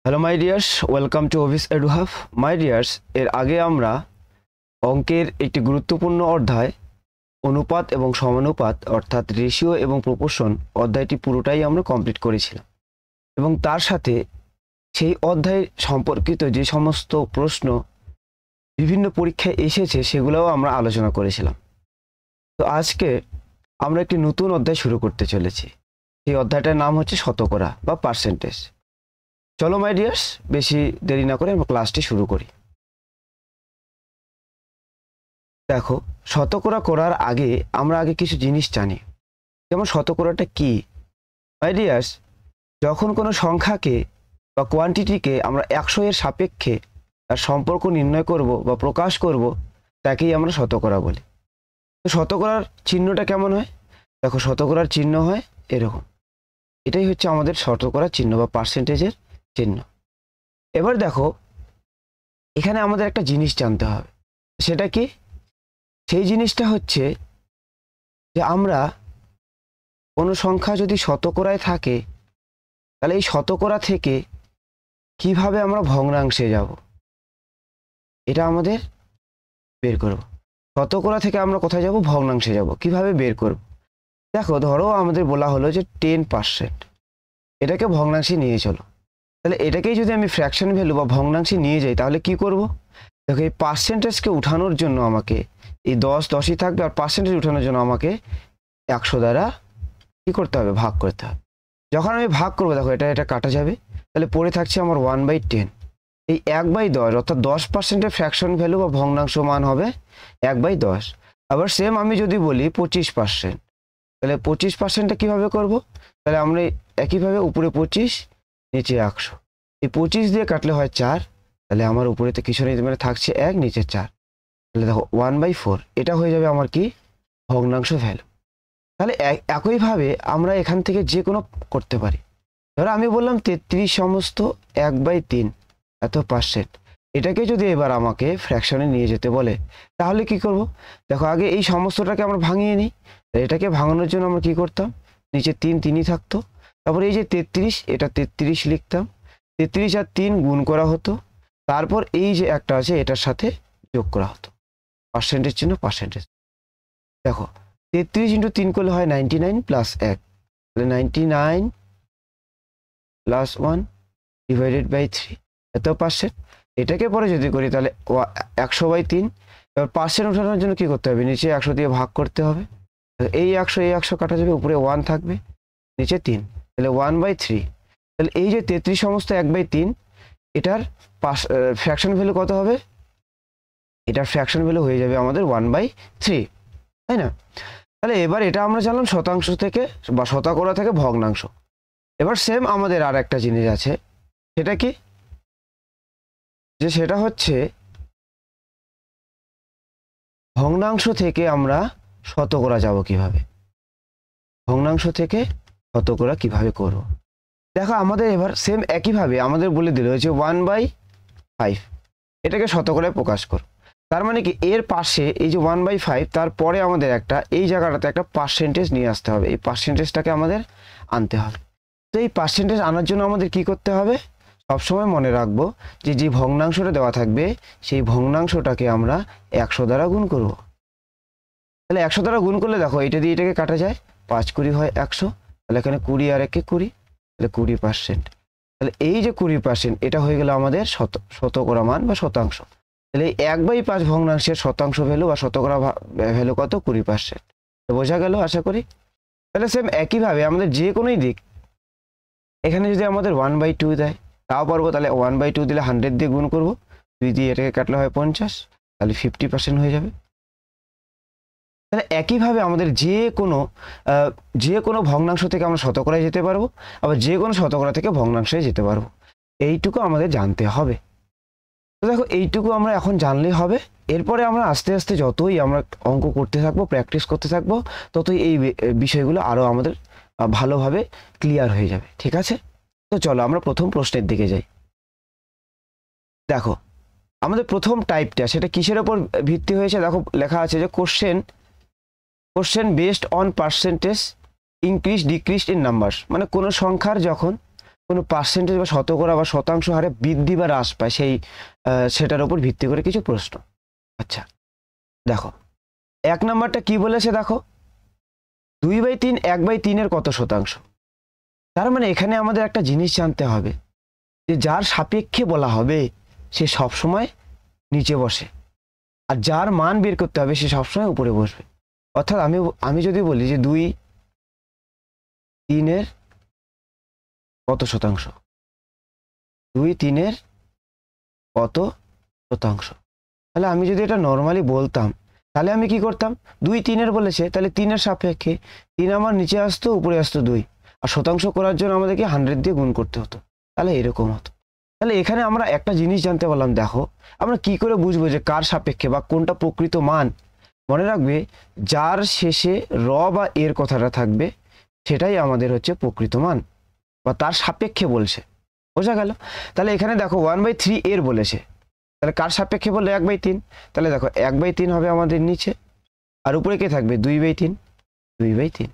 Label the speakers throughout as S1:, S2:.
S1: Hello my dears, welcome to office এডুহাব। My dears, এর আগে আমরা অঙ্কের একটি গুরুত্বপূর্ণ অধ্যায় অনুপাত এবং সমানুপাত অর্থাৎ রেশিও এবং প্রপোর্শন অধ্যায়টি পুরোটাই আমরা কমপ্লিট করেছিলাম এবং তার সাথে সেই অধ্যায় সম্পর্কিত যে সমস্ত প্রশ্ন বিভিন্ন পরীক্ষায় এসেছে সেগুলোও আমরা আলোচনা করেছিলাম। তো আজকে আমরা একটি নতুন অধ্যায় শুরু করতে চলেছি। সেই অধ্যায়টার নাম হচ্ছে শতকরা বা পার্সেন্টেজ। চলো মাই ডিয়ার্স, বেশি দেরি না করে আমরা ক্লাসটি শুরু করি। দেখো, শতকরা করার আগে আমরা কিছু জিনিস জানি, যেমন শতকরাটা কি। মাই ডিয়ার্স, যখন কোনো সংখ্যাকে বা কোয়ান্টিটিকে আমরা 100 এর সাপেক্ষে তার সম্পর্ক নির্ণয় করব বা প্রকাশ করব, তাকেই আমরা শতকরা বলি। তো শতকরার চিহ্নটা কেমন হয়? দেখো, শতকরার চিহ্ন হয় এরকম। এটাই হচ্ছে আমাদের শতকরার চিহ্ন বা পার্সেন্টেজের চিহ্ন। এবার দেখো, এখানে আমাদের একটা জিনিস জানতে হবে। সেটা কি? সেই জিনিসটা হচ্ছে যে আমরা কোনো সংখ্যা যদি শতকরায় থাকে, তাহলে এই শতকরা থেকে কিভাবে আমরা ভগ্নাংশে যাব, এটা আমাদের বের করব। শতকরা থেকে আমরা কোথায় যাব? ভগ্নাংশে যাব। কিভাবে বের করব? দেখো, ধরো আমাদের বলা হলো যে 10%, এটাকে ভগ্নাংশে নিয়ে চলো। তাহলে এটাকেই যদি আমি ফ্র্যাকশন ভ্যালু বা ভগ্নাংশে নিয়ে যাই, তাহলে কি করব? দেখো, এই পার্সেন্টেজকে উঠানোর জন্য আমাকে এই 10ই থাকবে, আর পার্সেন্টেজ উঠানোর জন্য আমাকে 100 দ্বারা কি করতে হবে? ভাগ করতে হবে। যখন আমি ভাগ করবো, দেখো এটা কাটা যাবে, তাহলে পড়ে থাকছে আমার 1/10। এই 1/10 অর্থাৎ 10%-এর ফ্র্যাকশন ভ্যালু বা ভগ্নাংশ মান হবে 1/10। আবার সেম আমি যদি বলি 25%, তাহলে 25%টা কীভাবে করব? তাহলে আমরা একইভাবে উপরে 25, নিচে 100। এই 25 দিয়ে কাটলে হয় 4, তাহলে আমার উপরে তো কিছু নেই, মানে থাকছে 1, নিচে 4। তাহলে দেখো 1/4, এটা হয়ে যাবে আমার কি? ভগ্নাংশ ভ্যালু। তাহলে একইভাবে আমরা এখান থেকে যে কোনো করতে পারি। ধরো আমি বললাম 33 সমস্ত 1/3 এত পার্সেন্ট। এটাকে যদি এবার আমাকে ফ্র্যাকশনে নিয়ে যেতে বলে, তাহলে কি করব? দেখো, আগে এই সমস্তটাকে আমরা ভাঙিয়ে নিই। এটাকে ভাঙানোর জন্য আমরা কি করতাম? নিচে 3ই থাকতো। তারপর এই যে 33, এটা 33 লিখতাম। 33 আর 3 গুণ করা হতো। তারপর এই যে একটা আছে, এটার সাথে যোগ করা হতো। পার্সেন্টেজ চিহ্ন, পার্সেন্টেজ। দেখো, 33 × 3 করলে হয় 99 + 1, তাহলে 99 + 1 / 3 এত পার্সেন্ট। এটাকে পরে যদি করি তাহলে 100/3। এবার পার্সেন্ট ওঠানোর জন্য কি করতে হবে? নিচে 100 দিয়ে ভাগ করতে হবে। এই 100 কাটা যাবে, উপরে 1 থাকবে, নিচে 3, তাহলে 1/3। তাহলে এই যে 33 সমস্ত 1/3, এটার ফ্র্যাকশন ভ্যালু কত হবে? এটার ফ্র্যাকশন ভ্যালু হয়ে যাবে আমাদের 1/3, তাই না? তাহলে এবার এটা আমরা জানলাম শতাংশ থেকে বা শতকরা থেকে ভগ্নাংশ। এবার সেম আমাদের আর একটা জিনিস আছে। সেটা কি? যে সেটা হচ্ছে ভগ্নাংশ থেকে আমরা শতকরা যাব কিভাবে? ভগ্নাংশ থেকে শতকরা কিভাবে করব? দেখো, আমাদের এবার সেম একইভাবে আমাদের বলে দিল যে 1/5, এটাকে শতকরায় প্রকাশ করো। তার মানে কি, এর পাশে এই যে 1/5, তারপরে আমাদের একটা এই জায়গাটাতে একটা পার্সেন্টেজ নিয়ে আসতে হবে। এই পার্সেন্টেজটাকে আমাদের আনতে হবে। তো এই পার্সেন্টেজ আনার জন্য আমাদের কি করতে হবে? সবসময় মনে রাখবো যে যে ভগ্নাংশটা দেওয়া থাকবে, সেই ভগ্নাংশটাকে আমরা 100 দ্বারা গুণ করব। তাহলে 100 দ্বারা গুণ করলে দেখো, এটা দিয়ে এটাকে কাটা যায়, 5 × 20 হয় 100। তাহলে এখানে 20 আর 1 20, তাহলে 20%। তাহলে এই যে 20%, এটা হয়ে গেল আমাদের শতকরা মান বা শতাংশ। তাহলে এই 1/5 ভগ্নাংশের শতাংশ ভ্যালু বা শতকরা ভ্যালু কত? 20%। বোঝা গেল আশা করি। তাহলে সেম একইভাবে আমাদের যে কোনোই দিক, এখানে যদি আমাদের 1/2 দেয় তাও পারবো। তাহলে 1/2 দিলে 100 দিয়ে গুণ করবো, 2 দিয়ে এটাকে কাটলে হয় 50, তাহলে 50% হয়ে যাবে। তাহলে একইভাবে আমাদের যে কোনো ভগ্নাংশ থেকে আমরা শতকরায় যেতে পারবো, আবার যে কোনো শতকরা থেকে ভগ্নাংশে যেতে পারবো। এইটুকু আমাদের জানতে হবে। তো দেখো, এইটুকু আমরা এখন জানলেই হবে। এরপরে আমরা আস্তে আস্তে যতই আমরা অঙ্ক করতে থাকবো, প্র্যাকটিস করতে থাকবো, ততই এই বিষয়গুলো আরও আমাদের ভালোভাবে ক্লিয়ার হয়ে যাবে। ঠিক আছে? তো চলো আমরা প্রথম প্রশ্নের দিকে যাই। দেখো, আমাদের প্রথম টাইপটা সেটা কিসের ওপর ভিত্তি হয়েছে? দেখো, লেখা আছে যে question based on percentage increase decrease in numbers. মানে কোনো সংখ্যার যখন কোনো পার্সেন্টেজ বা শতকরা বা শতাংশ হারে বৃদ্ধি বা হ্রাস পায় সেটার উপর ভিত্তি করে কিছু প্রশ্ন। আচ্ছা দেখো 1 নাম্বারটা কি বলেছে দেখো, 2/3 1/3 কত শতাংশ। তার মানে এখানে আমাদের একটা জিনিস জানতে হবে যে যার সাপেক্ষে বলা হবে সে সবসময় নিচে বসে, আর যার মান বের করতে হবে সে সবসময় উপরে বসবে। অর্থাৎ আমি যদি বলি যে 2/3 কত শতাংশ, 2/3 কত শতাংশ, তাহলে আমি যদি এটা নর্মালি বলতাম তাহলে আমি কি করতাম, 2/3 বলেছে তাহলে 3 সাপেক্ষে 3 আমার নিচে আসতো, উপরে আসতো 2, আর শতাংশ করার জন্য আমাদেরকে 100 দিয়ে গুণ করতে হতো, তাহলে এরকম হতো। তাহলে এখানে আমরা একটা জিনিস জানতে পারলাম, দেখো আমরা কি করে বুঝবো যে কার সাপেক্ষে বা কোনটা প্রকৃত মান। মনে রাখবে যার শেষে র বা এর কথাটা থাকবে সেটাই আমাদের হচ্ছে প্রকৃত মান বা তার সাপেক্ষে বলছে, বোঝা গেল। তাহলে এখানে দেখো 1/3 এর বলেছে, তাহলে কার সাপেক্ষে বললে 1/3, তাহলে দেখো 1/3 হবে আমাদের নিচে, আর উপরে কে থাকবে 2/3,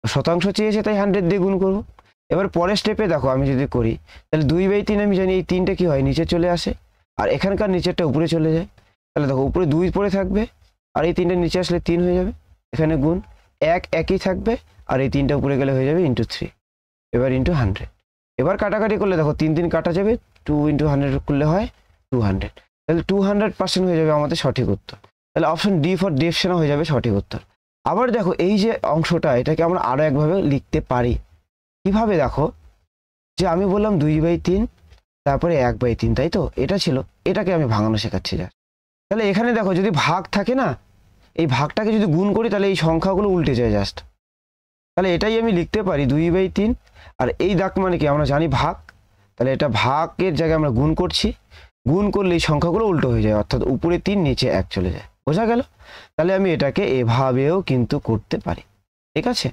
S1: শতাংশ চেয়েছে তাই 100 দিয়ে গুণ করবো। এবার পরের স্টেপে দেখো আমি যদি করি তাহলে 2/3 আমি জানি এই 3টা কি হয় নিচে চলে আসে, আর এখানকার নিচেরটা উপরে চলে যায়, তাহলে দেখো উপরে 2 পড়ে থাকবে, আর এই 3টা নিচে আসলে 3 হয়ে যাবে, এখানে গুণ 1 একই থাকবে, আর এই 3টা উপরে গেলে হয়ে যাবে *3, এবার *100। এবার কাটাকাটি করলে দেখো 3 3 কাটা যাবে, 2 × 100 করলে হয় 200, তাহলে 200% হয়ে যাবে আমাদের সঠিক উত্তর। তাহলে অপশন ডি ফর ডিরেকশন হয়ে যাবে সঠিক উত্তর। আবার দেখো এই যে অংশটা এটাকে আমরা আরো একভাবে লিখতে পারি, কিভাবে দেখো যে আমি বললাম 2/3 তারপরে 1/3, তাই তো এটা ছিল, এটাকে আমি ভাঙানো শেখাচ্ছি যা। তাহলে এখানে দেখো যদি ভাগ থাকে না, এই ভাগটাকে যদি গুণ করি তাহলে এই সংখ্যাগুলো উল্টে যায় জাস্ট, তাহলে এটাই আমি লিখতে পারি 2/3, আর এই দাগ মানে কি আমরা জানি ভাগ, তাহলে এটা ভাগের জায়গায় আমরা গুণ করছি, গুণ করলে এই সংখ্যাগুলো উল্টো হয়ে যায়, অর্থাৎ উপরে 3 নিচে 1 চলে যায়, বোঝা গেল। তাহলে আমি এটাকে এভাবেও কিন্তু করতে পারি, ঠিক আছে।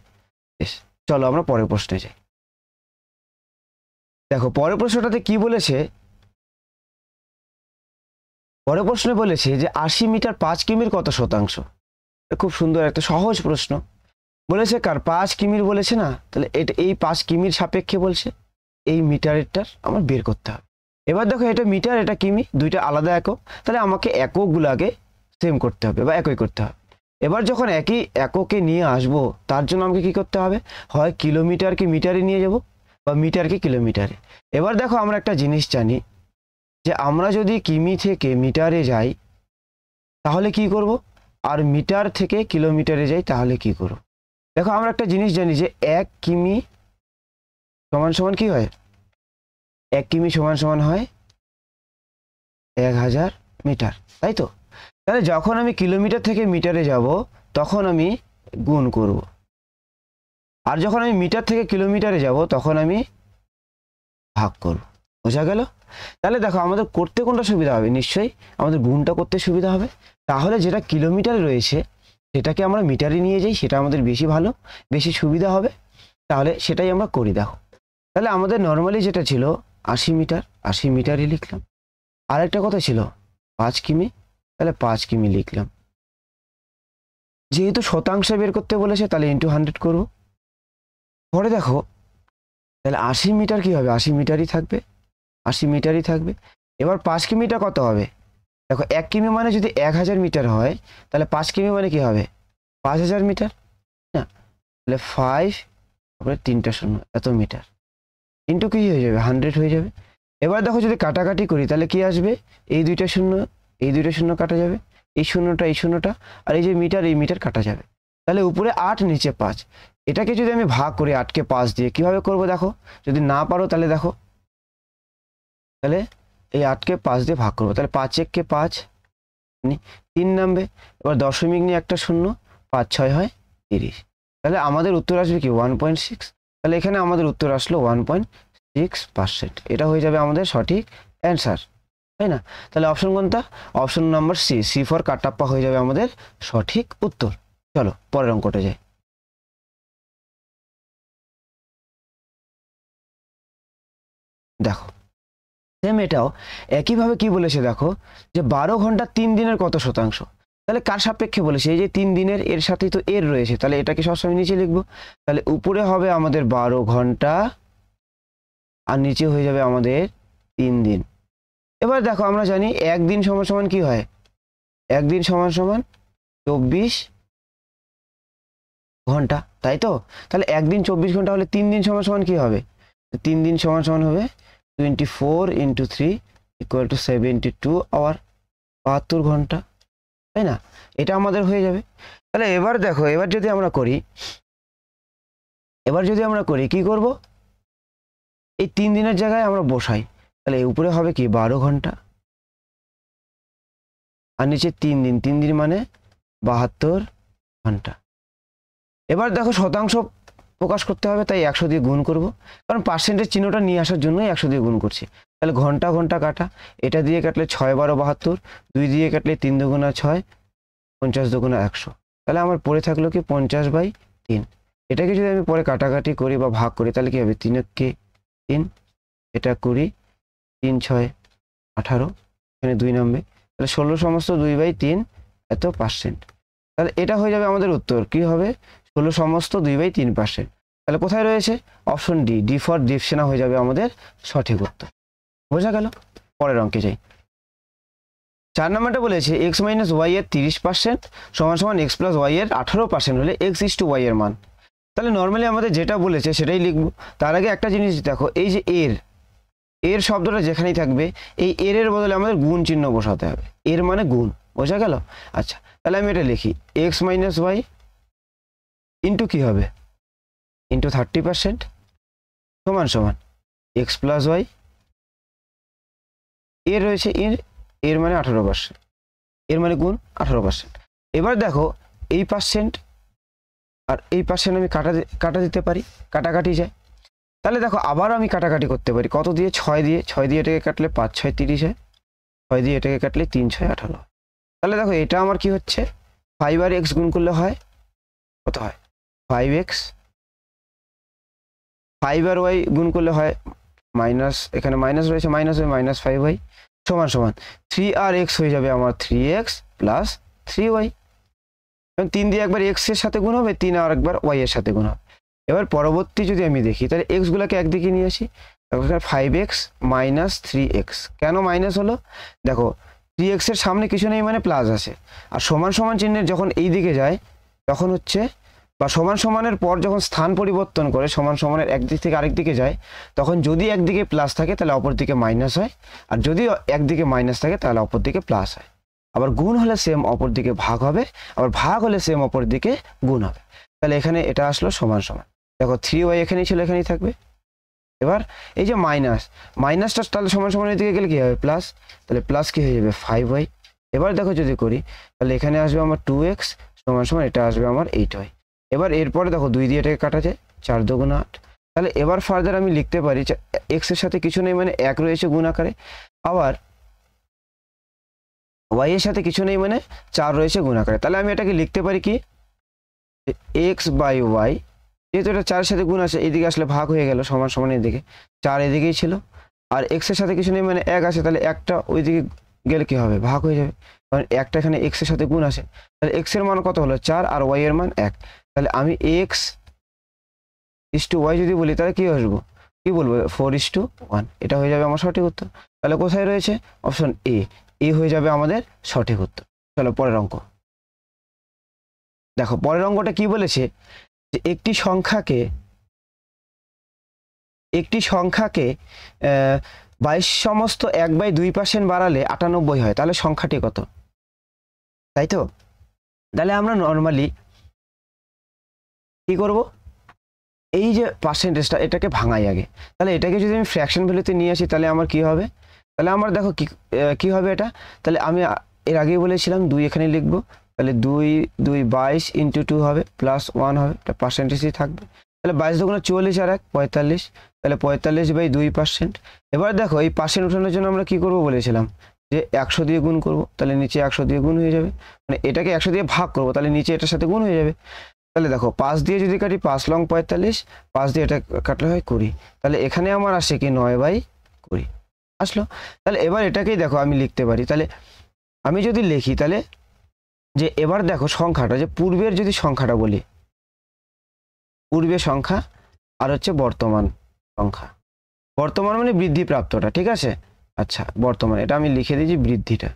S1: চলো আমরা পরের প্রশ্নে যাই। দেখো পরের প্রশ্নটাতে কি বলেছে, পরের প্রশ্নে বলেছে যে 80 মিটার 5 কিমির কত শতাংশ। খুব সুন্দর একটা সহজ প্রশ্ন বলেছে, কার 5 কিমির বলেছে না, তাহলে এটা এই 5 কিমির সাপেক্ষে বলছে, এই মিটারেরটার আমার বের করতে হবে। এবার দেখো এটা মিটার এটা কিমি দুইটা আলাদা একক, তাহলে আমাকে এককগুলোকে সেম করতে হবে বা একই করতে হবে। এবার যখন একই এককে নিয়ে আসবো তার জন্য আমাকে কি করতে হবে, হয় কিলোমিটারকে মিটারে নিয়ে যাব বা মিটারকে কিলোমিটারে। এবার দেখো আমরা একটা জিনিস জানি যে আমরা যদি কিমি থেকে মিটারে যাই তাহলে কি করব, আর মিটার থেকে কিলোমিটারে যাই তাহলে কি করব। দেখো আমরা একটা জিনিস জানি যে 1 কিমি সমান সমান কি হয়, 1 কিমি সমান সমান হয় 1000 মিটার, তাই তো। তাহলে যখন আমি কিলোমিটার থেকে মিটারে যাব তখন আমি গুণ করব, আর যখন আমি মিটার থেকে কিলোমিটারে যাব তখন আমি ভাগ করব, বোঝা গেল। তাহলে দেখো আমাদের করতে কোনটা সুবিধা হবে, নিশ্চয়ই আমাদের গুণটা করতে সুবিধা হবে। তাহলে যেটা কিলোমিটারে রয়েছে সেটাকে আমরা মিটারে নিয়ে যাই, সেটা আমাদের বেশি ভালো বেশি সুবিধা হবে, তাহলে সেটাই আমরা করি। দেখো তাহলে আমাদের নর্মালি যেটা ছিল 80 মিটার, 80 মিটারই লিখলাম। আরেকটা কথা ছিল 5 কিমি, তাহলে 5 কিমি লিখলাম। যেহেতু শতাংশ বের করতে বলেছে তাহলে *100 করব। পরে দেখো তাহলে 80 মিটার কি হবে, 80 মিটারই থাকবে, 80 মিটারই থাকবে। এবার 5 কিমিটা কত হবে, দেখো 1 কিমি মানে যদি 1000 মিটার হয় তাহলে 5 কিমি মানে কি হবে 5000 মিটার না, তাহলে 5 তারপরে 3টা শূন্য এত মিটার ইন্টু কি হয়ে যাবে 100 হয়ে যাবে। এবার দেখো যদি কাটাকাটি করি তাহলে কি আসবে, এই দুইটা শূন্য এই দুইটা শূন্য কাটা যাবে, এই শূন্যটা আর এই যে মিটার এই মিটার কাটা যাবে, তাহলে উপরে 8 নিচে 5। এটাকে যদি আমি ভাগ করি 8কে 5 দিয়ে কিভাবে করব দেখো, যদি না পারো তাহলে দেখো তাহলে এই 8কে 5 দিয়ে ভাগ করবো, তাহলে 5 1 কে 5 3 নামবে, এবার দশমিক নিয়ে একটা শূন্য, 5 6 হয় 30, তাহলে আমাদের উত্তর আসবে কি 1.6। তাহলে এখানে আমাদের উত্তর আসলো 1.6%, এটা হয়ে যাবে আমাদের সঠিক অ্যান্সার, তাই না। তাহলে অপশন কোনটা, option number C for Kattappa হয়ে যাবে আমাদের সঠিক উত্তর। চলো পরের অঙ্কটা যাই। দেখো সেম এটাও একইভাবে কি বলেছে, দেখো যে 12 ঘন্টা 3 দিনের কত শতাংশ। তাহলে কার সাপেক্ষে বলেছে, এই যে 3 দিনের এর সাথেই তো এর রয়েছে, তাহলে এটাকে সবসময় নিচে লিখবো। তাহলে উপরে হবে আমাদের 12 ঘন্টা আর নিচে হয়ে যাবে আমাদের 3 দিন। এবার দেখো আমরা জানি একদিন সমান সমান কি হয়, একদিন সমান সমান 24 ঘন্টা, তাই তো? তাহলে একদিন 24 ঘন্টা হলে 3 দিন সমান সমান কি হবে, 3 দিন সমান সমান হবে 24 × 3 = 72 আওয়ার, 72 ঘন্টা, তাই না? এটা আমাদের হয়ে যাবে। তাহলে এবার দেখো, এবার যদি আমরা করি কি করব, এই 3 দিনের জায়গায় আমরা বসাই, তাহলে উপরে হবে কি 12 ঘন্টা আর নিচে 3 দিন, 3 দিন মানে 72 ঘন্টা। এবার দেখো শতাংশ প্রকাশ করতে হবে, তাই 100 দিয়ে গুণ করব, কারণ পার্সেন্টের চিহ্নটা নিয়ে আসার জন্যই 100 দিয়ে গুণ করছি। তাহলে ঘন্টা ঘন্টা কাটা, এটা দিয়ে কাটলে 6 12 72, 2 দিয়ে কাটলে 3 দুগুণা 6, 50 দুগুণা 100। তাহলে আমার পড়ে থাকলো কি 50/3। এটাকে যদি আমি পরে কাটাকাটি করি বা ভাগ করি তাহলে কি হবে, 3 × 3, এটা 20, 3 × 6 18, এখানে 2 নামবে, তাহলে 16 সমস্ত 2/3 এত পার্সেন্ট। তাহলে এটা হয়ে যাবে আমাদের উত্তর, কি হবে 16 সমস্ত 2/3%। তাহলে কোথায় রয়েছে, অপশন ডি, ডি ফর ডিপসেনা হয়ে যাবে আমাদের সঠিক উত্তর। বোঝা গেল? পরের অঙ্কে যাই। 4 নম্বরটা বলেছে x - y এর 30% সমান সমান x + y এর 18% হলে x = y এর মান। তাহলে নর্মালি আমাদের যেটা বলেছে সেটাই লিখব। তার আগে একটা জিনিস দেখো, এই যে এর শব্দটা যেখানেই থাকবে, এই এর বদলে আমাদের গুণ চিহ্ন বসাতে হবে, এর মানে গুণ। বোঝা গেল? আচ্ছা, তাহলে আমি এটা লিখি, x - y ইন্টু কি হবে, ইন্টু 30% সমান সমান x + y, এর রয়েছে এর মানে 18%, এর মানে গুণ 18%। এবার দেখো এই পার্সেন্ট আর এই পার্সেন্ট আমি কাটা দিতে পারি, কাটাকাটি যায়। তাহলে দেখো আবার আমি কাটাকাটি করতে পারি, কত দিয়ে, 6 দিয়ে, 6 দিয়ে এটাকে কাটলে 5 6 30 হয়, 6 দিয়ে এটাকে কাটলে 3 6 18। তাহলে দেখো এটা আমার কি হচ্ছে, 5 আর x গুণ করলে হয় কত হয়, 5x, 5 আর y গুণ করলে হয় মাইনাস, এখানে মাইনাস রয়েছে, মাইনাস হয় -5y সমান সমান 3 আর x হয়ে যাবে আমার 3x + 3y। এবং 3 দিয়ে একবার x এর সাথে গুণ হবে, 3 আর একবার y এর সাথে গুণ হবে। এবার পরবর্তী যদি আমি দেখি, তাহলে x গুলোকে একদিকে নিয়ে আসি, 5x - 3x, কেন মাইনাস হলো, দেখো 3x এর সামনে কিছু নেই মানে প্লাস আছে, আর সমান সমান চিহ্নের যখন এই দিকে যায় তখন হচ্ছে, বা সমান সমানের পর যখন স্থান পরিবর্তন করে সমান সমানের একদিক থেকে আরেক দিকে যায়, তখন যদি একদিকে প্লাস থাকে তাহলে অপর দিকে মাইনাস হয়, আর যদি একদিকে মাইনাস থাকে তাহলে অপর দিকে প্লাস হয়। আবার গুণ হলে সেম অপর দিকে ভাগ হবে, আবার ভাগ হলে সেম অপর দিকে গুণ হবে। তাহলে এখানে এটা আসলো সমান সমান, দেখো 3y এখানেই ছিল, এখানেই থাকবে। এবার এই যে মাইনাসটা তাহলে সমান সমানের দিকে গেলে কি হবে, প্লাস, তাহলে প্লাস কি হয়ে যাবে 5y। এবার দেখো যদি করি তাহলে এখানে আসবে আমার 2x সমান সমান, এটা আসবে আমার 8y। এবার এরপরে দেখো 2 দিয়ে এটাকে কাটা যায়, 4 2 8। তাহলে এবার ফার্দার আমি লিখতে পারি x এর সাথে কিছু নেই মানে 1 রয়েছে গুণ আকারে, আবার y এর সাথে কিছু নেই মানে 4 রয়েছে গুণ আকারে। তাহলে আমি এটাকে লিখতে পারি কি, x/y, যেহেতু এটা 4 এর সাথে গুণ আছে, এইদিকে আসলে ভাগ হয়ে গেল, সমান সমান এদিকে 4 এদিকেই ছিল, আর x এর সাথে কিছু নেই মানে 1 আছে, তাহলে একটা ওইদিকে গেলে কি হবে, ভাগ হয়ে যাবে, কারণ একটা এখানে x এর সাথে গুণ আছে। তাহলে x এর মান কত হলো 4 আর y এর মান 1। তাহলে আমি x = y যদি বলি তাহলে কি আসবো, কি বলবো, 4:1, এটা হয়ে যাবে আমার সঠিক উত্তর। তাহলে কোথায় রয়েছে, অপশন এ হয়ে যাবে আমাদের সঠিক উত্তর। চলো পরের অঙ্ক দেখো। পরের অঙ্কটা কি বলেছে, যে একটি সংখ্যাকে 22 সমস্ত 1/2% বাড়ালে 98 হয়, তাহলে সংখ্যাটি কত, তাই তো? তাহলে আমরা নর্মালি কি করব, এই যে পার্সেন্টেজটা এটাকে ভাঙাই আগে। তাহলে এটাকে যদি আমি ফ্র্যাকশন ভ্যালুতে নিয়ে আসি তাহলে আমার কি হবে, তাহলে আমার দেখো কি হবে এটা, তাহলে আমি এর আগেই বলেছিলাম 2 এখানে লিখবো, তাহলে 2 22 × 2 হবে, +1 হবে, এটা পার্সেন্টেজই থাকবে। তাহলে 22 দুগুণে 44 আর 1 45, তাহলে 45/2%। এবার দেখো এই পার্সেন্ট উঠানোর জন্য আমরা কি করব বলেছিলাম, যে 100 দিয়ে গুণ করব, তাহলে নিচে 100 দিয়ে গুণ হয়ে যাবে, মানে এটাকে 100 দিয়ে ভাগ করব, তাহলে নিচে এটার সাথে গুণ হয়ে যাবে। তাহলে দেখো 5 দিয়ে যদি কাটি, 5 লং 45, 5 দিয়ে এটা কাটলে হয় 20, তাহলে এখানে আমার আসে কি 9/20 আসলো। তাহলে এবার এটাকেই দেখো আমি লিখতে পারি, তাহলে আমি যদি লিখি তাহলে যে এবার দেখো সংখ্যাটা, যে পূর্বের যদি সংখ্যাটা বলি, পূর্বের সংখ্যা আর হচ্ছে বর্তমান সংখ্যা, বর্তমান মানে বৃদ্ধিপ্রাপ্তটা, ঠিক আছে। আচ্ছা বর্তমান, এটা আমি লিখে দিয়েছি বৃদ্ধিটা,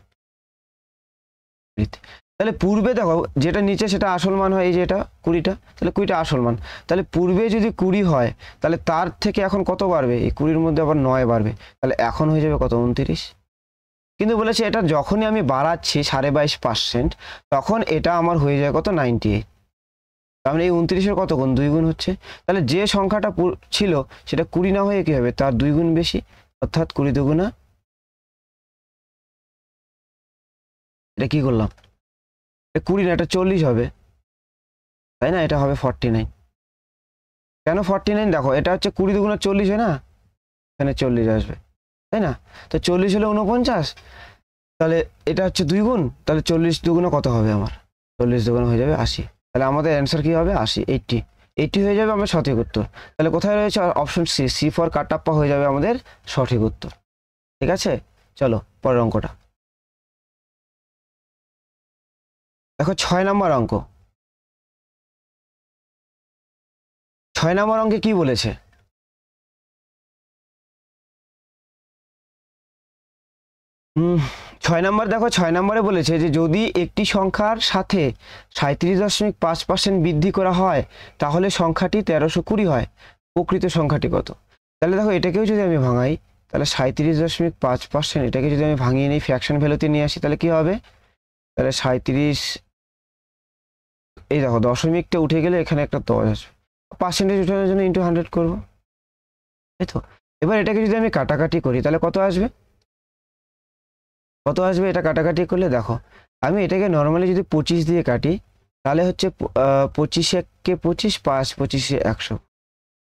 S1: বৃদ্ধি। তাহলে পূর্বে দেখো যেটা নিচে সেটা আসল মান হয়, এই যে এটা 20টা, তাহলে 20টা আসল মান। তাহলে পূর্বে যদি 20 হয় তাহলে তার থেকে এখন কত বাড়বে, এই 20-র মধ্যে আবার 9 বাড়বে, তাহলে এখন হয়ে যাবে কত, 29। কিন্তু বলেছে এটা যখনই আমি বাড়াচ্ছি 22.5%, তখন এটা আমার হয়ে যায় কত, 98। তার মানে এই 29-এর কত গুণ, 2 গুণ হচ্ছে। তাহলে যে সংখ্যাটা ছিল সেটা 20 না হয়ে কি হবে, তার 2 গুণ বেশি, অর্থাৎ 20 দুগুণা, এটা কি করলাম, 20 না, এটা 40 হবে, তাই না, এটা হবে 49। কেন 49, দেখো এটা হচ্ছে 20 দুগুণা 40 হয় না, এখানে 40 আসবে, তাই না। তো 40 হলে 49, তাহলে এটা হচ্ছে 2 গুণ, তাহলে 40 দুগুণা কত হবে আমার, 40 দুগুণা হয়ে যাবে 80। তাহলে আমাদের অ্যান্সার কি হবে, 80, 80 হয়ে যাবে আমার সঠিক উত্তর। তাহলে কোথায় রয়েছে, option C, C for Kattappa হয়ে যাবে আমাদের সঠিক উত্তর। ঠিক আছে, চলো পরের অঙ্কটা দেখো। 6 নম্বর অঙ্ক। 6 নম্বর অঙ্কে কি বলেছে, 6 নম্বর দেখো, 6 নম্বরে বলেছে যে যদি একটি সংখ্যার সাথে 37.5% বৃদ্ধি করা হয় তাহলে সংখ্যাটি 1320 হয়, প্রকৃত সংখ্যাটি কত। তাহলে দেখো এটাকেও যদি আমি ভাঙাই, তাহলে 37.5%, এটাকে যদি আমি ভাঙিয়ে নিই, ফ্র্যাকশন ভ্যালুতে নিয়ে আসি, তাহলে কি হবে, তাহলে 37, এই দেখো দশমিকটা উঠে গেলে এখানে একটা 10 আসবে, পার্সেন্টেজ উঠানোর জন্য ইন্টু 100 করবো, তাই তো। এবার এটাকে যদি আমি কাটাকাটি করি তাহলে কত আসবে, কত আসবে, এটা কাটাকাটি করলে দেখো, আমি এটাকে নর্মালি যদি 25 দিয়ে কাটি তাহলে হচ্ছে 25 × 25, 5 25 100,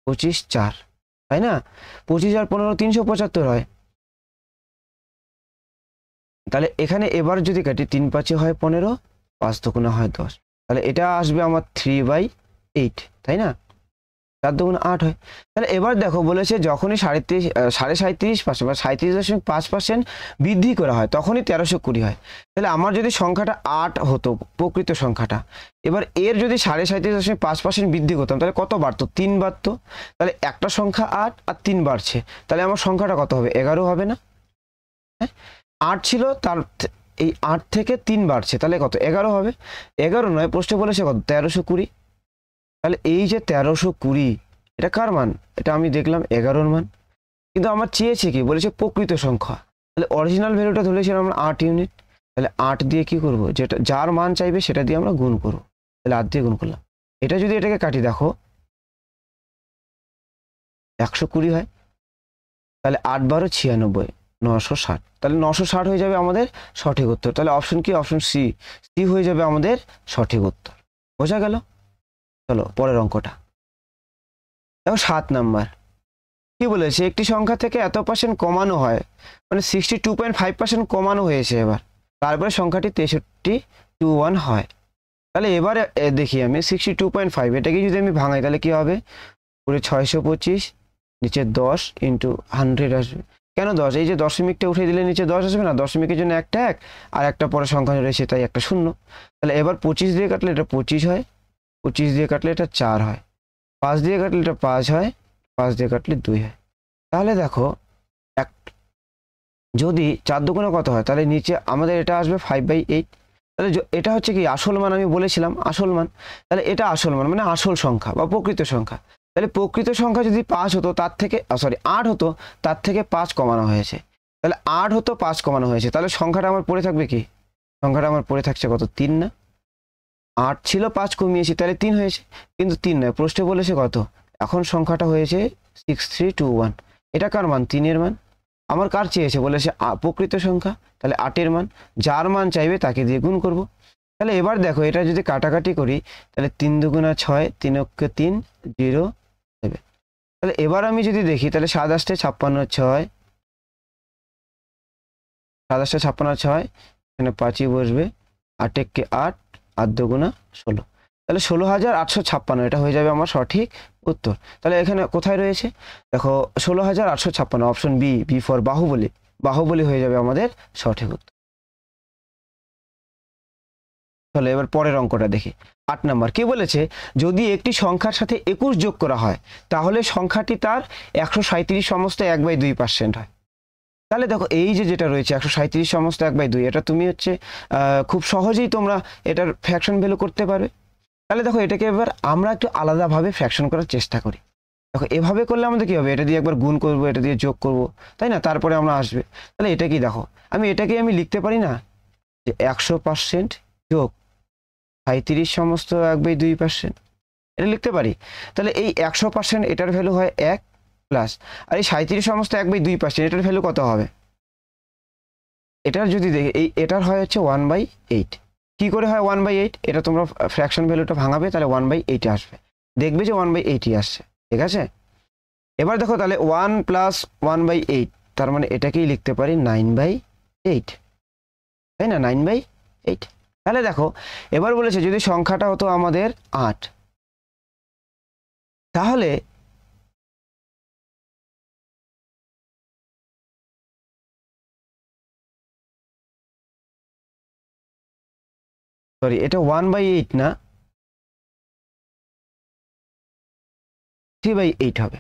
S1: 25 4, তাই না। 25 আর 15 375 হয়। তাহলে এখানে এবার যদি কাটি 3 5 হয় 15, 5 দুগুণা হয় 10, তাহলে এটা আসবে আমার 3/8, তাই না, 4 দুগুণ 8 হয়। তাহলে এবার দেখো বলেছে যখনই 37.5% বা 37.5% বৃদ্ধি করা হয় তখনই 1320 হয়। তাহলে আমার যদি সংখ্যাটা 8 হতো, প্রকৃত সংখ্যাটা, এবার এর যদি 37.5% বৃদ্ধি করতাম তাহলে কত বাড়তো, 3 বাড়তো। তাহলে একটা সংখ্যা 8 আর 3 বাড়ছে, তাহলে আমার সংখ্যাটা কত হবে, 11 হবে না। হ্যাঁ, 8 ছিল, তার এই 8 থেকে 3 বাড়ছে, তাহলে কত, 11 হবে। 11 নয়, প্রশ্নে বলেছে কত, 1320। তাহলে এই যে 1320, এটা কার মান, এটা আমি দেখলাম 11-র মান, কিন্তু আমার চেয়েছে কি, বলেছে প্রকৃত সংখ্যা। তাহলে অরিজিনাল ভ্যালুটা ধরেছিলাম আমরা 8 ইউনিট, তাহলে 8 দিয়ে কি করব, যেটা যার মান চাইবে সেটা দিয়ে আমরা গুণ করব, তাহলে 8 দিয়ে গুণ করলাম। এটা যদি এটাকে কাটি দেখো 120 হয়, তাহলে 8 12 96, 960, তাহলে 960 হয়ে যাবে আমাদের সঠিক উত্তর। তাহলে অপশন কি, অপশন সি, সি হয়ে যাবে আমাদের সঠিক উত্তর। বোঝা গেল। চলো পরের অঙ্কটা দেখো। 7 নাম্বার কি বলেছে, একটি সংখ্যা থেকে এত % কমানো হয়, মানে 62.5% কমানো হয়েছে, এবার তারপরে সংখ্যাটি 6321 হয়। তাহলে এবারে দেখি আমি 62.5, এটাকে যদি আমি ভাঙাই তাহলে কি হবে, পুরো 625, নিচে 10 × 100 আসবে। কেন 10, এই যে দশমিকটা উঠে দিলে নিচে 10 আসবে না, দশমিকের জন্য একটা 1 আর একটা পরে সংখ্যা রয়েছে তাই একটা 0। তাহলে এবার 25 দিয়ে কাটলে এটা 25 হয়, 25 দিয়ে কাটলে এটা 4 হয়, 5 দিয়ে কাটলে এটা 5 হয়, 5 দিয়ে কাটলে 2 হয়। তাহলে দেখো এক, যদি 4 দুগুণে কত হয়, তাহলে নিচে আমাদের এটা আসবে 5/8। তাহলে এটা হচ্ছে কি আসল মান, আমি বলেছিলাম আসল মান। তাহলে এটা আসল মান মানে আসল সংখ্যা বা প্রকৃত সংখ্যা। তাহলে প্রকৃত সংখ্যা যদি 5 হতো, তার থেকে 8 হতো, তার থেকে 5 কমানো হয়েছে। তাহলে 8 হতো, 5 কমানো হয়েছে, তাহলে সংখ্যাটা আমার পড়ে থাকবে কি, সংখ্যাটা আমার পড়ে থাকছে কত, 3 না। 8 ছিল, 5 কমিয়েছি, তাহলে 3 হয়েছে, কিন্তু 3 নয়, প্রশ্নে বলেছে কত, এখন সংখ্যাটা হয়েছে 6321। এটা কার মান, 3-এর মান। আমার কার চেয়েছে, বলেছে প্রকৃত সংখ্যা, তাহলে 8-এর মান, যার মান চাইবে তাকে দিয়ে গুণ করব। তাহলে এবার দেখো এটা যদি কাটাকাটি করি তাহলে 3 দুগুণা 6, 3 অক্ষে 3, 0 দেবে। তাহলে এবার আমি যদি দেখি তাহলে 7 8 56 6, 7 8 56 6, এখানে 5ই বসবে, 8 একে 8, 8 দুগুণা 16, তাহলে 16,856, এটা হয়ে যাবে আমার সঠিক উত্তর। তাহলে এখানে কোথায় রয়েছে দেখো 16,856, option B, B for Baahubali, Baahubali হয়ে যাবে আমাদের সঠিক উত্তর। চলো এবার পরের অঙ্কটা দেখি। 8 নম্বর কি বলেছে, যদি একটি সংখ্যার সাথে 21 যোগ করা হয় তাহলে সংখ্যাটি তার 137 সমস্ত 1/2% হয়। তাহলে দেখো এই যে যেটা রয়েছে 137 সমস্ত 1/2, এটা তুমি হচ্ছে খুব সহজেই তোমরা এটার ফ্র্যাকশন ভ্যালু করতে পারবে। তাহলে দেখো এটাকে এবার আমরা একটু আলাদাভাবে ফ্র্যাকশন করার চেষ্টা করি। দেখো এভাবে করলে আমাদের কি হবে, এটা দিয়ে একবার গুণ করব, এটা দিয়ে যোগ করব, তাই না, তারপরে আমরা আসবে। তাহলে এটা কি দেখো, আমি লিখতে পারি না যে 100% যোগ 37 সমস্ত 1/2%, এটা লিখতে পারি। তাহলে এই 100% এটার ভ্যালু হয় 1 প্লাস, আর এই 37 সমস্ত 1/2% এটার ভ্যালু কত হবে, এটার যদি দেখি এটার হয় হচ্ছে 1/8। কি করে হয় 1/8, এটা তোমরা ফ্র্যাকশন ভ্যালুটা ভাঙাবে, তাহলে 1/8 আসবে, দেখবে যে 1/8 আসছে, ঠিক আছে। এবার দেখো তাহলে 1 প্লাস 1/8, তার মানে এটাকেই লিখতে পারি 9/8, তাই না, 9/8। তাহলে দেখো এবার বলেছে যদি সংখ্যাটা হতো আমাদের 8, তাহলে সরি এটা 1/8 না, 3/8 হবে,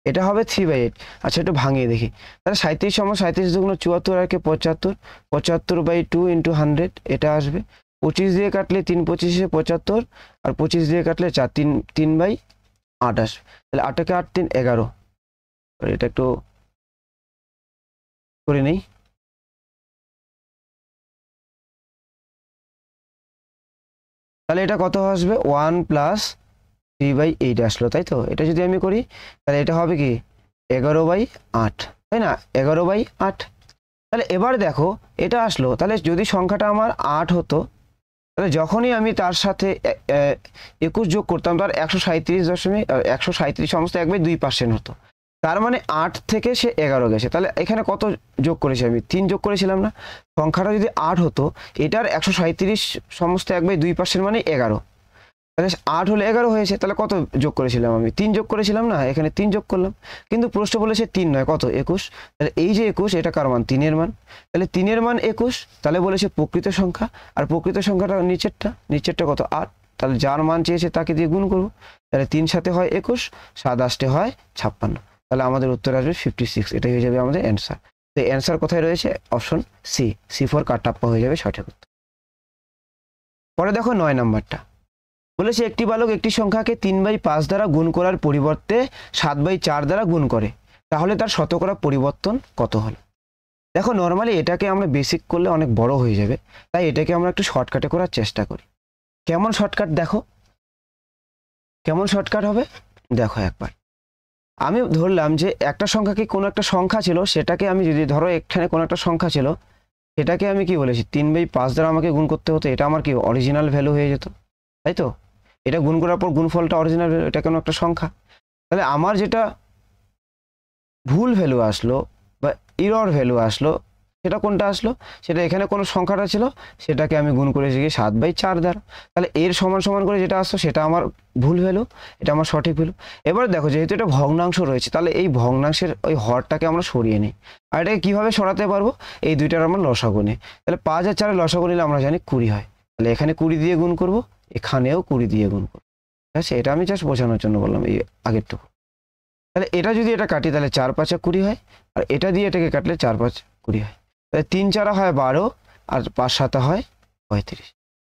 S1: এটা হবে 3/8। আচ্ছা একটু ভাঙিয়ে দেখি, তাহলে 37 সময় 37 দুগুণ 74 আর কে 75, 75/2 × 100 এটা আসবে। 25 দিয়ে কাটলে 3 25 75, আর 25 দিয়ে কাটলে 4 3/8 আসবে। তাহলে 8 কে 8 3 11, এটা একটু করে নেই। তাহলে এটা কত আসবে, 1 প্লাস 3/8 আসলো, তাই তো। এটা যদি আমি করি তাহলে এটা হবে কি 11/8, তাই না, 11/8। তাহলে এবার দেখো এটা আসলো, তাহলে যদি সংখ্যাটা আমার 8 হতো, তাহলে যখনই আমি তার সাথে 21 যোগ করতাম তার 137 সমস্ত 1/2% হতো। তার মানে 8 থেকে সে 11 গেছে। তাহলে এখানে কত যোগ করেছি আমি, 3 যোগ করেছিলাম না। সংখ্যাটা যদি 8 হতো, এটার 137 সমস্ত 1/2% মানে 11, তাহলে 8 হলে 11 হয়েছে। তাহলে কত যোগ করেছিলাম আমি, 3 যোগ করেছিলাম না, এখানে 3 যোগ করলাম। কিন্তু প্রশ্ন বলেছে 3 নয়, কত, 21। তাহলে এই যে 21, এটা কার মান, 3 এর মান। তাহলে 3 এর মান 21, তাহলে বলেছে প্রকৃত সংখ্যা, আর প্রকৃত সংখ্যাটা নিচেরটা কত, 8। তাহলে যার মান চেয়েছে তাকে দিয়ে গুণ করবো। তাহলে 3 সাথে হয় 21, 7 8 হয় 56। তাহলে আমাদের উত্তর আসবে 56, এটাই হয়ে যাবে আমাদের অ্যান্সার। তো অ্যান্সার কোথায় রয়েছে, অপশন সি ফর কাটাপ্পা হয়ে যাবে সঠিক উত্তর। পরে দেখো 9 নাম্বারটা বলেছে, একটি বালক একটি সংখ্যাকে 3/5 দ্বারা গুণ করার পরিবর্তে 7/4 দ্বারা গুণ করে, তাহলে তার শতকরা পরিবর্তন কত হলো। দেখো নর্মালি এটাকে আমরা বেসিক করলে অনেক বড় হয়ে যাবে, তাই এটাকে আমরা একটু শর্টকাটে করার চেষ্টা করি। কেমন শর্টকাট, দেখো কেমন শর্টকাট হবে, দেখো একবার আমি ধরলাম যে একটা সংখ্যাকে কোনো একটা সংখ্যা ছিল, সেটাকে আমি যদি ধরো এখানে কোনো একটা সংখ্যা ছিল, সেটাকে আমি কি বলেছি 3/5 দ্বারা আমাকে গুণ করতে হতো, এটা আমার কি অরিজিনাল ভ্যালু হয়ে যেত, তাই তো। এটা গুণ করার পর গুণফলটা অরিজিনাল ভ্যালু, এটা কোনো একটা সংখ্যা। তাহলে আমার যেটা ভুল ভ্যালু আসলো বা ইরর ভ্যালু আসলো, সেটা কোনটা আসলো, সেটা এখানে কোনো সংখ্যাটা ছিল, সেটাকে আমি গুণ করেছি কি 7/4 দ্বারা। তাহলে এর সমান সমান করে যেটা আসতো সেটা আমার ভুল ভ্যালু, এটা আমার সঠিক ভ্যালু। এবার দেখো যেহেতু এটা ভগ্নাংশ রয়েছে, তাহলে এই ভগ্নাংশের ওই হরটাকে আমরা সরিয়ে নিই। আর এটাকে কীভাবে সরাতে পারবো, এই দুইটার আমরা লসাগু নিই। তাহলে 5 আর 4 লসাগু নিলে আমরা জানি 20 হয়। তাহলে এখানে 20 দিয়ে গুণ করব, এখানেও 20 দিয়ে গুণ করবো, ঠিক আছে। এটা আমি জাস্ট বোঝানোর জন্য বললাম এই আগেরটুকু। তাহলে এটা যদি এটা কাটি তাহলে 4 5 20 হয়, আর এটা দিয়ে এটাকে কাটলে 4 5 20 হয়। তাহলে 3 4 হয় 12, আর 5 7 হয় 35।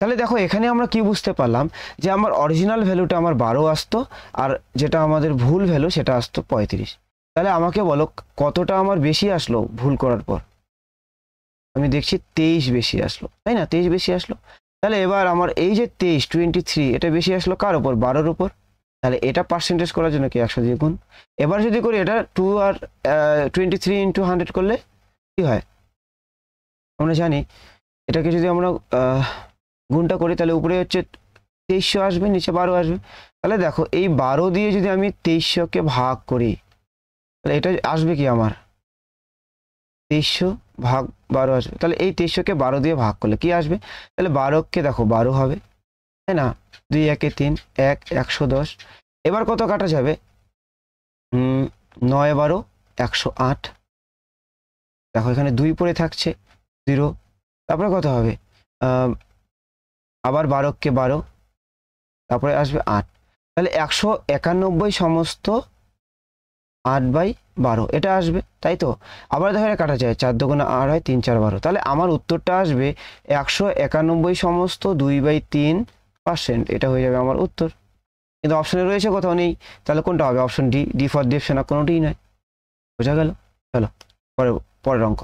S1: তাহলে দেখো এখানে আমরা কি বুঝতে পারলাম, যে আমার অরিজিনাল ভ্যালুটা আমার 12 আসতো, আর যেটা আমাদের ভুল ভ্যালু সেটা আসতো 35। তাহলে আমাকে বলো কতটা আমার বেশি আসলো ভুল করার পর, আমি দেখছি 23 বেশি আসলো, তাই না, 23 বেশি আসলো। তাহলে এবার আমার এই যে 23 এটা বেশি আসলো কার উপর, 12-র উপর। তাহলে এটা পার্সেন্টেজ করার জন্য কি 100 দিয়ে গুণ। এবার যদি করি এটা 2 আর 23 × 100 করলে কি হয়, আমরা জানি এটাকে যদি আমরা গুণটা করি তাহলে উপরে হচ্ছে 2300 আসবে, নিচে 12 আসবে। তাহলে দেখো এই 12 দিয়ে যদি আমি 2300-কে ভাগ করি, তাহলে এটা আসবে কি আমার 2300 ভাগ 12 আসবে। তাহলে এই 2300-কে 12 দিয়ে ভাগ করলে কি আসবে, তাহলে 12-কে দেখো 12 হবে, তাই না, 2 1 3 1 110। এবার কত কাটা যাবে, 9 12 108। দেখো এখানে 2 পড়ে থাকছে 0, তারপরে কত হবে আবার 12কে 12, তারপরে আসবে 8। তাহলে 191 সমস্ত 8/12 এটা আসবে, তাই তো? আবার দেখো এটা কাটা যায়, 4 দুগুণে 8 হয়, 3 4 12। তাহলে আমার উত্তরটা আসবে 191 সমস্ত 2/3%। এটা হয়ে যাবে আমার উত্তর। কিন্তু অপশনে রয়েছে, কোথাও নেই। তাহলে কোনটা হবে? Option D, D for D option, আর কোনোটিই নয়। বোঝা গেল? চলো পরের অঙ্ক।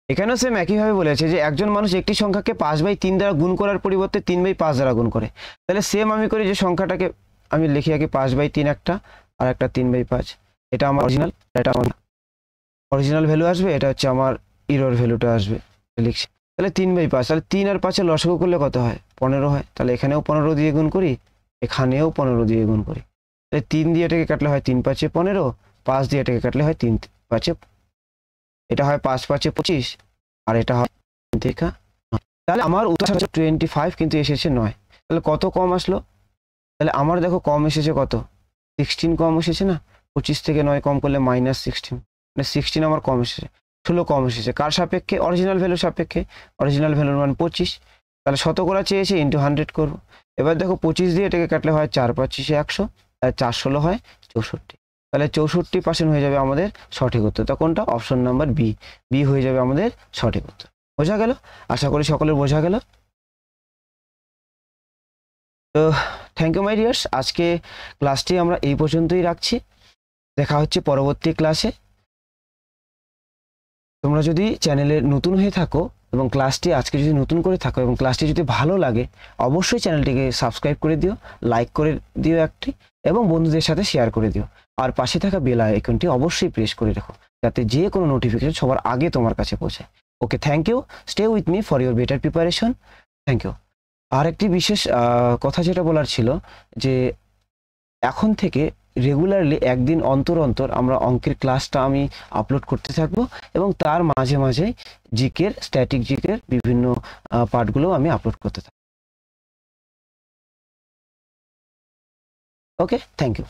S1: এখানেও সেম একইভাবে বলেছে যে একজন মানুষ একটি সংখ্যাকে 5/3 দ্বারা গুণ করার পরিবর্তে 3/5 দ্বারা গুণ করে। তাহলে সেম আমি করি, যে সংখ্যাটাকে আমি লিখি আগে 5/3 একটা, আর একটা 3/5। এটা আমার অরিজিনাল, এটা আমার অরিজিনাল ভ্যালু আসবে, এটা হচ্ছে আমার ইরর ভ্যালুটা আসবে, লিখছি। তাহলে 3/5, তাহলে 3 আর 5 এর লসাগু করলে কত হয়? 15 হয়। তাহলে এখানেও 15 দিয়ে গুণ করি, এখানেও 15 দিয়ে গুণ করি। তাহলে 3 দিয়ে এটাকে কাটলে হয় 3 5 15, 5 দিয়ে এটাকে কাটলে হয় 3 5, এটা হয় 5 5 25, আর এটা হয় 3 থেকে 9। তাহলে আমার উত্তর হচ্ছে 25, কিন্তু এসেছে 9। তাহলে কত কম আসলো? তাহলে আমার দেখো কম এসেছে কত? 16 কম এসেছে না? 25 থেকে 9 কম করলে -16, মানে 16 আমার কম এসেছে। 16 কম এসেছে কার সাপেক্ষে? অরিজিনাল ভ্যালু সাপেক্ষে। অরিজিনাল ভ্যালুর মান 25, তাহলে শতকরা চেয়েছে, ইন্টু 100 করব। এবার দেখো 25 দিয়ে এটাকে কাটলে হয় 4 25 100, আর 4 16 হয় 64। তাহলে 64% হয়ে যাবে আমাদের সঠিক উত্তর। তা কোনটা? অপশন নাম্বার বি, বি হয়ে যাবে আমাদের সঠিক উত্তর। বোঝা গেল? আশা করি সকলের বোঝা গেল। তো থ্যাংক ইউ মাই ডিয়ার্স, আজকে ক্লাসটি আমরা এই পর্যন্তই রাখছি। দেখা হচ্ছে পরবর্তী ক্লাসে। তোমরা যদি চ্যানেলে নতুন হয়ে থাকো এবং ক্লাসটি আজকে যদি নতুন করে থাকো এবং ক্লাসটি যদি ভালো লাগে, অবশ্যই চ্যানেলটিকে সাবস্ক্রাইব করে দিও, লাইক করে দিও একটি, এবং বন্ধুদের সাথে শেয়ার করে দিও। আর পাশে থাকা বেল আইকনটি অবশ্যই প্রেস করে রাখো, যাতে যে কোনো নোটিফিকেশন সবার আগে তোমার কাছে পৌঁছায়। Okay, thank you. Stay with me for your better preparation. Thank you. আর একটি বিশেষ কথা যেটা বলার ছিল, যে এখন থেকে রেগুলারলি একদিন অন্তর অন্তর আমরা অঙ্কের ক্লাসটা আমি আপলোড করতে থাকবো, এবং তার মাঝে মাঝে জিকের, স্ট্যাটিক জিকের বিভিন্ন পার্টগুলো আমি আপলোড করতে থাকবো। ওকে, থ্যাংক ইউ।